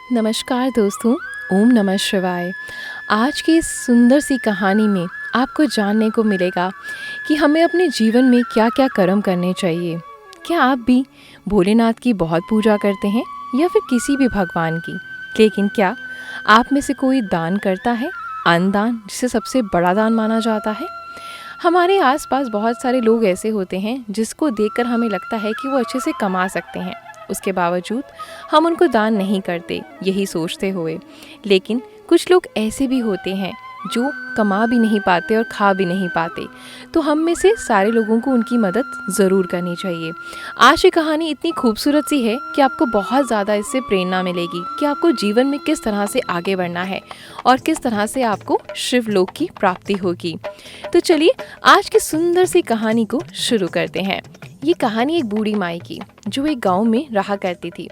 नमस्कार दोस्तों, ओम नमः शिवाय। आज की इस सुंदर सी कहानी में आपको जानने को मिलेगा कि हमें अपने जीवन में क्या क्या कर्म करने चाहिए। क्या आप भी भोलेनाथ की बहुत पूजा करते हैं या फिर किसी भी भगवान की? लेकिन क्या आप में से कोई दान करता है? अन्नदान, जिसे सबसे बड़ा दान माना जाता है। हमारे आसपास बहुत सारे लोग ऐसे होते हैं जिसको देखकर हमें लगता है कि वो अच्छे से कमा सकते हैं, उसके बावजूद हम उनको दान नहीं करते, यही सोचते हुए। लेकिन कुछ लोग ऐसे भी होते हैं जो कमा भी नहीं पाते और खा भी नहीं पाते, तो हम में से सारे लोगों को उनकी मदद ज़रूर करनी चाहिए। आज की कहानी इतनी खूबसूरत सी है कि आपको बहुत ज़्यादा इससे प्रेरणा मिलेगी कि आपको जीवन में किस तरह से आगे बढ़ना है और किस तरह से आपको शिवलोक की प्राप्ति होगी। तो चलिए आज की सुंदर सी कहानी को शुरू करते हैं। ये कहानी एक बूढ़ी माई की जो एक गांव में रहा करती थी।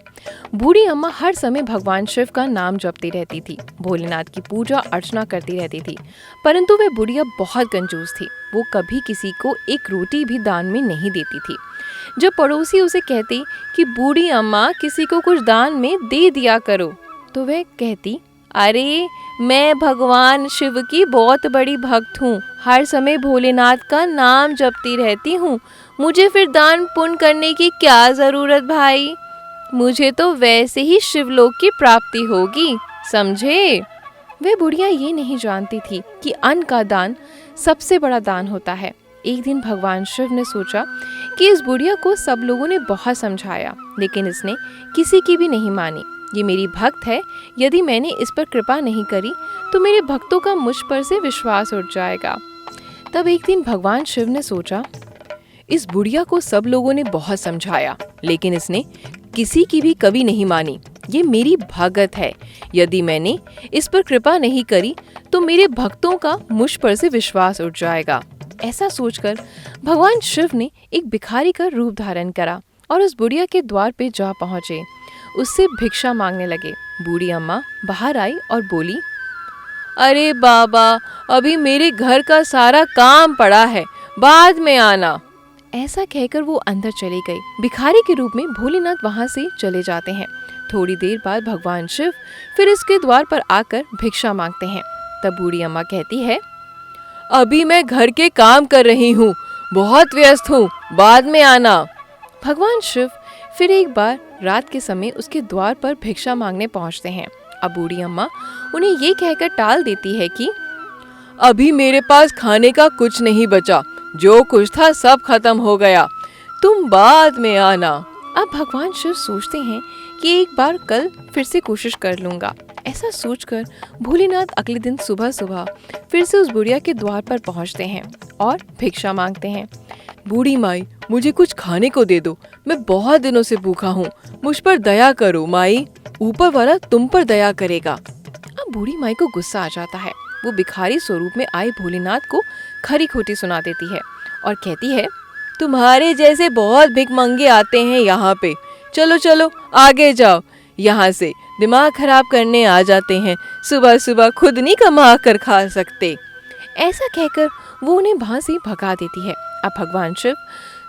बूढ़ी अम्मा हर समय भगवान शिव का नाम जपती रहती थी, भोलेनाथ की पूजा अर्चना करती रहती थी। परंतु वह बुढ़िया बहुत कंजूस थी। वो कभी किसी को एक रोटी भी दान में नहीं देती थी। जब पड़ोसी उसे कहती कि बूढ़ी अम्मा किसी को कुछ दान में दे दिया करो, तो वह कहती, अरे मैं भगवान शिव की बहुत बड़ी भक्त हूँ, हर समय भोलेनाथ का नाम जपती रहती हूँ, मुझे फिर दान पुण्य करने की क्या ज़रूरत भाई, मुझे तो वैसे ही शिवलोक की प्राप्ति होगी, समझे। वह बुढ़िया ये नहीं जानती थी कि अन्न का दान सबसे बड़ा दान होता है। एक दिन भगवान शिव ने सोचा कि इस बुढ़िया को सब लोगों ने बहुत समझाया, लेकिन इसने किसी की भी नहीं मानी। ये मेरी भक्त है, यदि मैंने इस पर कृपा नहीं करी तो मेरे भक्तों का मुझ पर से विश्वास उठ जाएगा। तब एक दिन भगवान शिव ने सोचा, इस बुढ़िया को सब लोगों ने बहुत समझाया, लेकिन इसने किसी की भी कभी नहीं मानी। ये मेरी भगत है, यदि मैंने इस पर कृपा नहीं करी तो मेरे भक्तों का मुझ पर से विश्वास उठ जाएगा। ऐसा सोचकर भगवान शिव ने एक भिखारी का रूप धारण करा और उस बुढ़िया के द्वार पे जा पहुंचे। उससे भिक्षा मांगने लगे। बूढ़ी अम्मा बाहर आई और बोली, अरे बाबा, अभी मेरे घर का सारा काम पड़ा है, बाद में आना। ऐसा कहकर वो अंदर चली गई। भिखारी के रूप में भोलेनाथ वहां से चले जाते हैं। थोड़ी देर बाद भगवान शिव फिर इसके द्वार पर आकर भिक्षा मांगते हैं। तब बूढ़ी अम्मा कहती है, अभी मैं घर के काम कर रही हूँ, बहुत व्यस्त हूँ, बाद में आना। भगवान शिव फिर एक बार रात के समय उसके द्वार पर भिक्षा मांगने पहुँचते हैं। अब बूढ़ी अम्मा उन्हें ये कहकर टाल देती है कि अभी मेरे पास खाने का कुछ नहीं बचा, जो कुछ था सब खत्म हो गया, तुम बाद में आना। अब भगवान शिव सोचते हैं कि एक बार कल फिर से कोशिश कर लूंगा। ऐसा सोचकर भोलेनाथ अगले दिन सुबह सुबह फिर से उस बुढ़िया के द्वार पर पहुंचते हैं और भिक्षा मांगते हैं। बूढ़ी माई, मुझे कुछ खाने को दे दो, मैं बहुत दिनों से भूखा हूँ, मुझ पर दया करो माई, ऊपर वाला तुम पर दया करेगा। अब बूढ़ी माई को गुस्सा आ जाता है। वो भिखारी स्वरूप में आए भोलेनाथ को खरी खोटी सुना देती है और कहती है, तुम्हारे जैसे बहुत भिखमंगे आते हैं यहाँ पे, चलो चलो आगे जाओ, यहाँ से दिमाग खराब करने आ जाते हैं, सुबह सुबह खुद नहीं कमा कर खा सकते। ऐसा कहकर वो उन्हें वहां से भगा देती है। अब भगवान शिव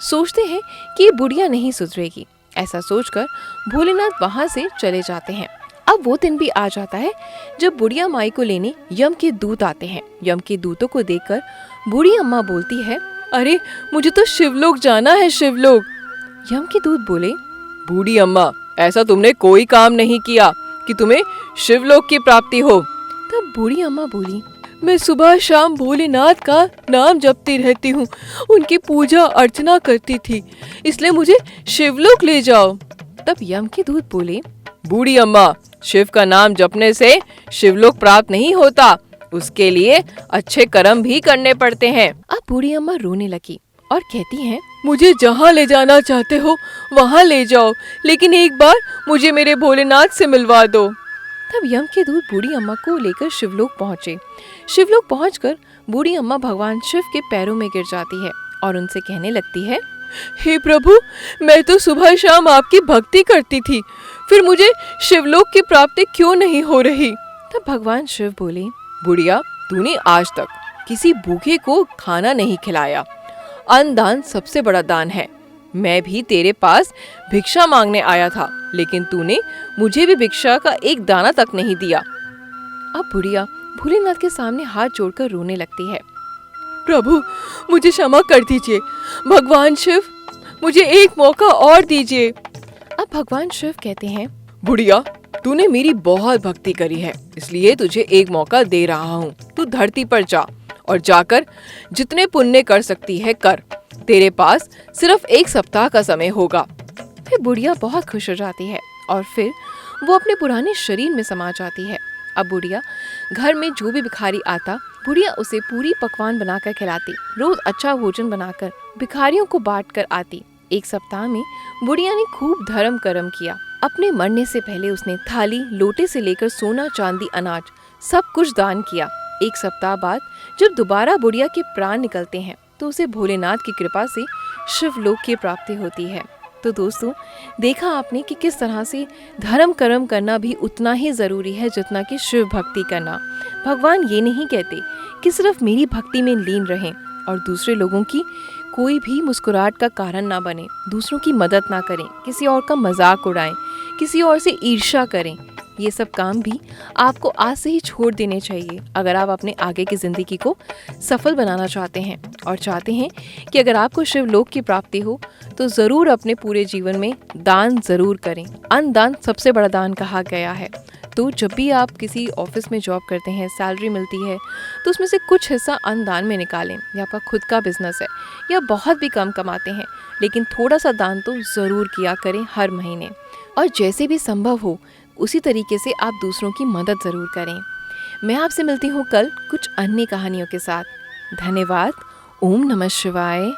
सोचते हैं कि ये बुढ़िया नहीं सुधरेगी। ऐसा सोचकर भोलेनाथ वहां से चले जाते हैं। अब वो दिन भी आ जाता है जब बुढ़िया माई को लेने यम के दूत आते हैं। यम के दूतों को देखकर बूढ़ी अम्मा बोलती है, अरे मुझे तो शिवलोक जाना है, शिवलोक। यम के दूत बोले, बूढ़ी अम्मा, ऐसा तुमने कोई काम नहीं किया कि तुम्हें शिवलोक की प्राप्ति हो। तब बूढ़ी अम्मा बोली, मैं सुबह शाम भोलेनाथ का नाम जपती रहती हूँ, उनकी पूजा अर्चना करती थी, इसलिए मुझे शिवलोक ले जाओ। तब यम के दूत बोले, बूढ़ी अम्मा, शिव का नाम जपने से शिवलोक प्राप्त नहीं होता, उसके लिए अच्छे कर्म भी करने पड़ते हैं। अब बूढ़ी अम्मा रोने लगी और कहती हैं, मुझे जहाँ ले जाना चाहते हो वहाँ ले जाओ, लेकिन एक बार मुझे मेरे भोलेनाथ से मिलवा दो। तब यम के दूत बूढ़ी अम्मा को लेकर शिवलोक पहुँचे। शिवलोक पहुँचकर बूढ़ी अम्मा भगवान शिव के पैरों में गिर जाती है और उनसे कहने लगती है, हे प्रभु, मैं तो सुबह शाम आपकी भक्ति करती थी, फिर मुझे शिवलोक की प्राप्ति क्यों नहीं हो रही। तब भगवान शिव बोले, बुढ़िया, तूने आज तक किसी भूखे को खाना नहीं खिलाया, अन्न दान सबसे बड़ा दान है, मैं भी तेरे पास भिक्षा मांगने आया था, लेकिन तूने मुझे भी भिक्षा का एक दाना तक नहीं दिया। अब बुढ़िया भोलेनाथ के सामने हाथ जोड़कर रोने लगती है। प्रभु, मुझे क्षमा कर दीजिए। भगवान शिव, मुझे एक मौका और दीजिए। अब भगवान शिव कहते हैं, बुढ़िया, तूने मेरी बहुत भक्ति करी है, इसलिए तुझे एक मौका दे रहा हूँ। तू धरती पर जा और जाकर जितने पुण्य कर सकती है कर। तेरे पास सिर्फ 1 सप्ताह का समय होगा। फिर बुढ़िया बहुत खुश हो जाती है और फिर वो अपने पुराने शरीर में समा जाती है। अब बुढ़िया घर में जो भी भिखारी आता, बुढ़िया उसे पूरी पकवान बनाकर खिलाती, रोज अच्छा भोजन बनाकर भिखारियों को बांट कर आती। 1 सप्ताह में बुढ़िया ने खूब धर्म कर्म किया। अपने मरने से पहले उसने थाली, लोटे से लेकर सोना, चांदी, अनाज सब कुछ दान किया। 1 सप्ताह बाद जब दोबारा बुढ़िया के प्राण निकलते हैं तो उसे भोलेनाथ की कृपा से शिवलोक की प्राप्ति होती है। तो दोस्तों, देखा आपने कि किस तरह से धर्म कर्म करना भी उतना ही ज़रूरी है जितना कि शिव भक्ति करना। भगवान ये नहीं कहते कि सिर्फ मेरी भक्ति में लीन रहें और दूसरे लोगों की कोई भी मुस्कुराहट का कारण ना बने, दूसरों की मदद ना करें, किसी और का मजाक उड़ाएं, किसी और से ईर्ष्या करें। ये सब काम भी आपको आज से ही छोड़ देने चाहिए अगर आप अपने आगे की ज़िंदगी को सफल बनाना चाहते हैं और चाहते हैं कि अगर आपको शिवलोक की प्राप्ति हो तो ज़रूर अपने पूरे जीवन में दान ज़रूर करें। अन्नदान सबसे बड़ा दान कहा गया है। तो जब भी आप किसी ऑफिस में जॉब करते हैं, सैलरी मिलती है, तो उसमें से कुछ हिस्सा अन्नदान में निकालें। या आपका खुद का बिजनेस है या बहुत भी कम कमाते हैं, लेकिन थोड़ा सा दान तो ज़रूर किया करें हर महीने। और जैसे भी संभव हो उसी तरीके से आप दूसरों की मदद ज़रूर करें। मैं आपसे मिलती हूँ कल कुछ अन्य कहानियों के साथ। धन्यवाद। ओम नमः शिवाय।